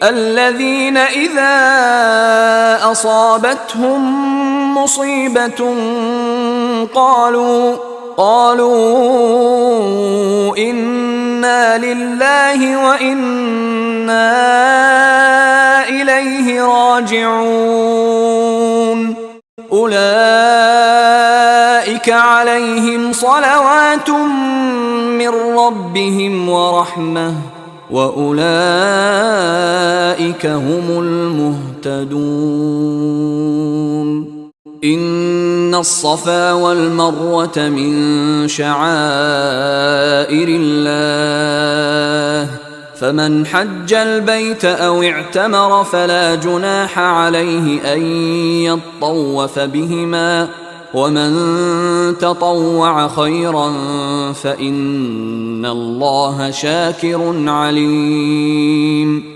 الذين إذا أصابتهم مصيبة قالوا إنا لله وإنا إليه راجعون أولئك عليهم صلوات من ربهم ورحمة وأولئك هم المهتدون إن الصفا والمروة من شعائر الله فمن حج البيت أو اعتمر فلا جناح عليه أن يطوف بهما ومن تطوع خيرا فإن الله شاكر عليم